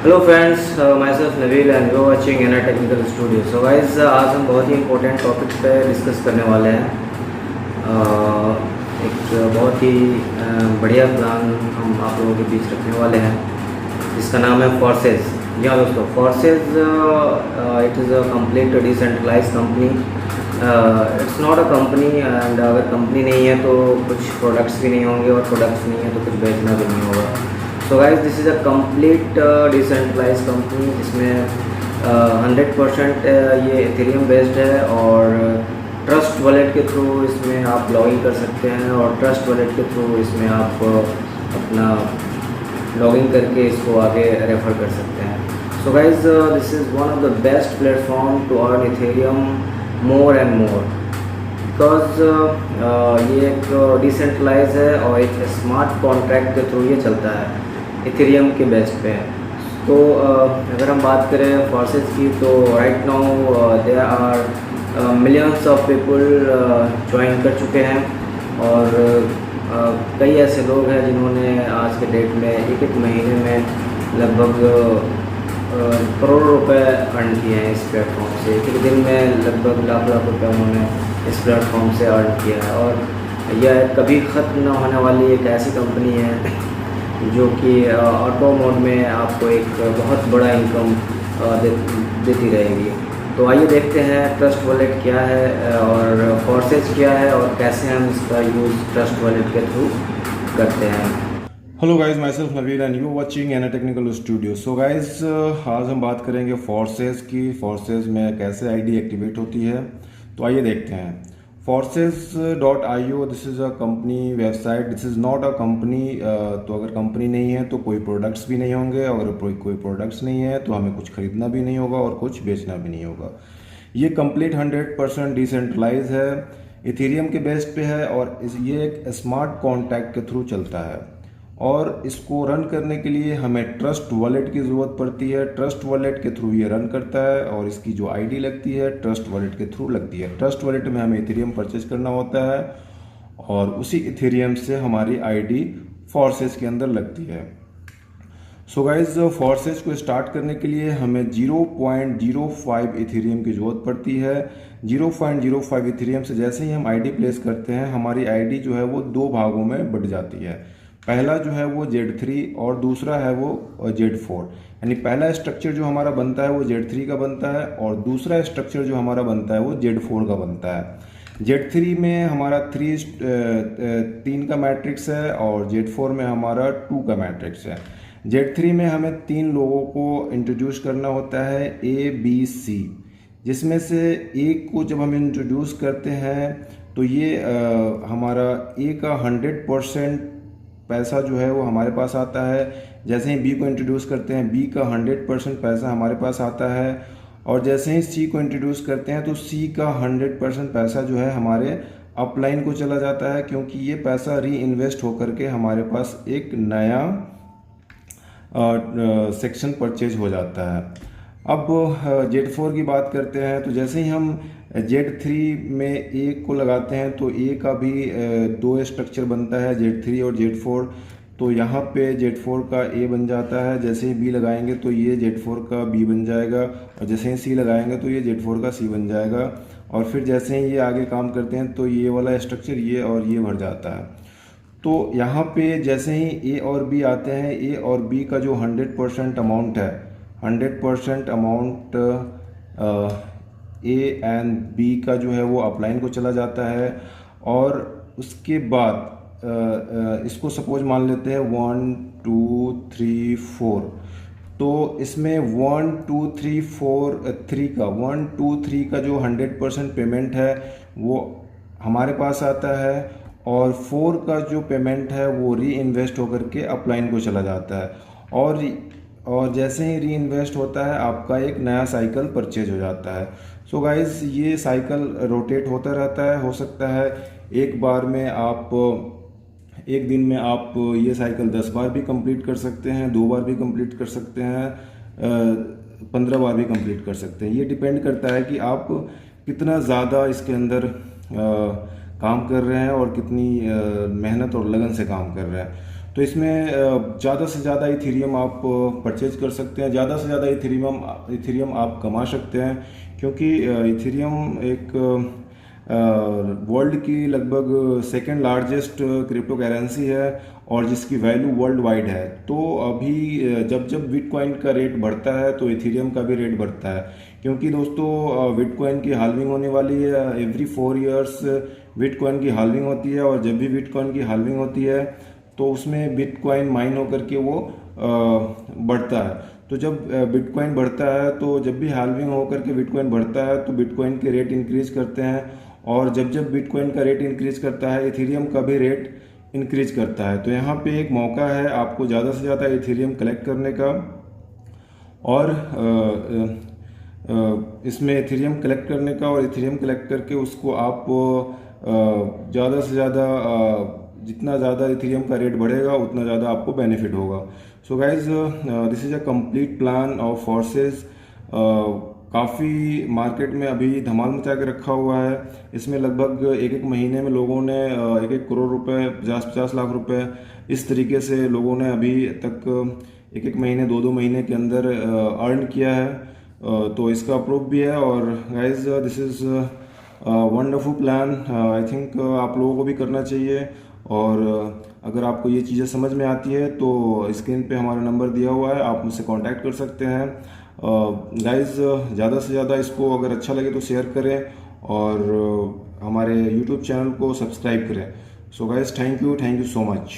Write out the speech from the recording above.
Hello friends, myself Naveel and you watching Ena technical studio. So guys, आज हम बहुत ही इंपॉर्टेंट टॉपिक पे डिस्कस करने वाले हैं। एक बहुत ही बढ़िया प्लान हम आप लोगों के बीच रखने वाले हैं जिसका नाम है फोर्सेस। जी हाँ दोस्तों, Forces it is a complete decentralize company. It's not a company, एंड अगर कंपनी नहीं है तो कुछ प्रोडक्ट्स भी नहीं होंगे, और प्रोडक्ट्स नहीं है तो कुछ बेचना भी नहीं होगा। So guys, this is a complete decentralize company जिसमें 100% ये इथेरियम बेस्ड है, और ट्रस्ट वॉलेट के थ्रू इसमें आप लॉगिन कर सकते हैं, और ट्रस्ट वॉलेट के थ्रू इसमें आप अपना लॉगिन करके इसको आगे रेफर कर सकते हैं। So guys, this is one of the best platform to earn Ethereum more and more, because ये एक डिसेंट्रलाइज है और एक स्मार्ट कॉन्ट्रैक्ट के थ्रू ये चलता है, इथेरियम के बेस पे। तो अगर हम बात करें फोर्सेस की, तो right now there are millions of people join कर चुके हैं, और कई ऐसे लोग हैं जिन्होंने आज के डेट में एक महीने में लगभग करोड़ों रुपए अर्न किए हैं इस प्लेटफॉर्म से। एक दिन में लगभग लाख रुपए उन्होंने इस प्लेटफॉर्म से अर्न किया है, और यह कभी ख़त्म न होने वाली एक ऐसी कंपनी है जो कि ऑटो मोड में आपको एक बहुत बड़ा इनकम देती रहेगी। तो आइए देखते हैं ट्रस्ट वॉलेट क्या है और फोर्सेस क्या है, और कैसे हम इसका यूज़ ट्रस्ट वॉलेट के थ्रू करते हैं। Hello guys, myself Naveel and you watching Ena technical studio. So guys, आज हम बात करेंगे फोर्सेस की। फोर्सेस में कैसे आईडी एक्टिवेट होती है, तो आइए देखते हैं। forces.io, this is a company website, this is not a company. तो अगर कंपनी नहीं है तो कोई प्रोडक्ट्स भी नहीं होंगे, अगर कोई प्रोडक्ट्स नहीं है तो हमें कुछ खरीदना भी नहीं होगा और कुछ बेचना भी नहीं होगा। ये कंप्लीट 100% डिसेंट्रलाइज है, इथेरियम के बेस पे है, और ये एक स्मार्ट कॉन्ट्रैक्ट के थ्रू चलता है। और इसको रन करने के लिए हमें ट्रस्ट वॉलेट की ज़रूरत पड़ती है। ट्रस्ट वॉलेट के थ्रू ये रन करता है, और इसकी जो आईडी लगती है ट्रस्ट वॉलेट के थ्रू लगती है। ट्रस्ट वॉलेट में हमें इथेरियम परचेज करना होता है, और उसी इथेरियम से हमारी आईडी फोर्सेस के अंदर लगती है। सो गाइज, फोर्सेस को स्टार्ट करने के लिए हमें 0.05 इथेरियम की ज़रूरत पड़ती है। 0.05 इथेरियम से जैसे ही हम आईडी प्लेस करते हैं, हमारी आईडी जो है वो दो भागों में बट जाती है। पहला जो है वो Z3 और दूसरा है वो Z4। यानी पहला स्ट्रक्चर जो हमारा बनता है वो Z3 का बनता है, और दूसरा स्ट्रक्चर जो हमारा बनता है वो Z4 का बनता है। Z3 में हमारा 3 का मैट्रिक्स है, और Z4 में हमारा 2 का मैट्रिक्स है। Z3 में हमें 3 लोगों को इंट्रोड्यूस करना होता है, ABC, जिसमें से एक को जब हम इंट्रोड्यूस करते हैं तो ये हमारा A का 100% पैसा जो है वो हमारे पास आता है। जैसे ही बी को इंट्रोड्यूस करते हैं, बी का 100% पैसा हमारे पास आता है, और जैसे ही सी को इंट्रोड्यूस करते हैं तो सी का 100% पैसा जो है हमारे अपलाइन को चला जाता है, क्योंकि ये पैसा री इन्वेस्ट होकर के हमारे पास एक नया सेक्शन परचेज हो जाता है। अब Z4 की बात करते हैं, तो जैसे ही हम Z3 में ए को लगाते हैं तो ए का भी 2 स्ट्रक्चर बनता है, Z3 और Z4। तो यहाँ पे Z4 का ए बन जाता है, जैसे ही बी लगाएंगे तो ये Z4 का बी बन जाएगा, और जैसे ही सी लगाएंगे तो ये Z4 का सी बन जाएगा। और फिर जैसे ही ये आगे काम करते हैं तो ये वाला स्ट्रक्चर ये और ये भर जाता है। तो यहाँ पे जैसे ही ए और बी आते हैं, ए और बी का जो 100% अमाउंट है, 100% अमाउंट ए एंड बी का जो है वो अपलाइन को चला जाता है। और उसके बाद इसको सपोज मान लेते हैं 1 2 3 4। तो इसमें 1 2 3 4 3 का 1 2 3 का जो 100% पेमेंट है वो हमारे पास आता है, और 4 का जो पेमेंट है वो री इन्वेस्ट होकर के अपलाइन को चला जाता है। और जैसे ही री इन्वेस्ट होता है आपका एक नया साइकिल परचेज हो जाता है। सो गाइज, ये साइकिल रोटेट होता रहता है। हो सकता है एक बार में आप एक दिन में आप ये साइकिल 10 बार भी कंप्लीट कर सकते हैं, 2 बार भी कंप्लीट कर सकते हैं, 15 बार भी कंप्लीट कर सकते हैं। ये डिपेंड करता है कि आप कितना ज़्यादा इसके अंदर काम कर रहे हैं और कितनी मेहनत और लगन से काम कर रहे हैं। तो इसमें ज़्यादा से ज़्यादा इथेरियम आप परचेज कर सकते हैं, ज़्यादा से ज़्यादा इथेरियम आप कमा सकते हैं, क्योंकि इथेरियम एक वर्ल्ड की लगभग सेकेंड लार्जेस्ट क्रिप्टो करेंसी है और जिसकी वैल्यू वर्ल्ड वाइड है। तो अभी जब जब बिटकॉइन का रेट बढ़ता है तो इथेरियम का भी रेट बढ़ता है, क्योंकि दोस्तों बिटकॉइन की हाल्विंग होने वाली है। एवरी 4 ईयर्स बिटकॉइन की हाल्विंग होती है, और जब भी बिटकॉइन की हाल्विंग होती है तो उसमें बिटकॉइन माइन होकर के वो बढ़ता है। तो जब बिटकॉइन बढ़ता है, तो जब भी हाल्विंग होकर के बिटकॉइन बढ़ता है तो बिटकॉइन के रेट इंक्रीज करते हैं, और जब जब बिटकॉइन का रेट इंक्रीज करता है इथेरियम का भी रेट इंक्रीज करता है। तो यहाँ पे एक मौका है आपको ज़्यादा से ज़्यादा इथेरियम कलेक्ट करने का, और इसमें इथेरियम कलेक्ट करने का, और इथेरियम कलेक्ट करके उसको आप ज़्यादा से ज़्यादा जितना ज़्यादा इथेरियम का रेट बढ़ेगा उतना ज़्यादा आपको बेनिफिट होगा। So guys, this is a complete plan of forces. काफ़ी मार्केट में अभी धमाल मचा के रखा हुआ है। इसमें लगभग एक एक महीने में लोगों ने 1-1 करोड़ रुपए, 50-50 लाख रुपए इस तरीके से लोगों ने अभी तक 1-1 महीने, 2-2 महीने के अंदर अर्न किया है। तो इसका प्रूफ भी है। और guys, this is wonderful plan. I think आप लोगों को भी करना चाहिए। और अगर आपको ये चीज़ें समझ में आती है तो स्क्रीन पे हमारा नंबर दिया हुआ है, आप मुझसे कांटेक्ट कर सकते हैं। गाइज, ज़्यादा से ज़्यादा इसको अगर अच्छा लगे तो शेयर करें, और हमारे यूट्यूब चैनल को सब्सक्राइब करें। So guys, thank you so much.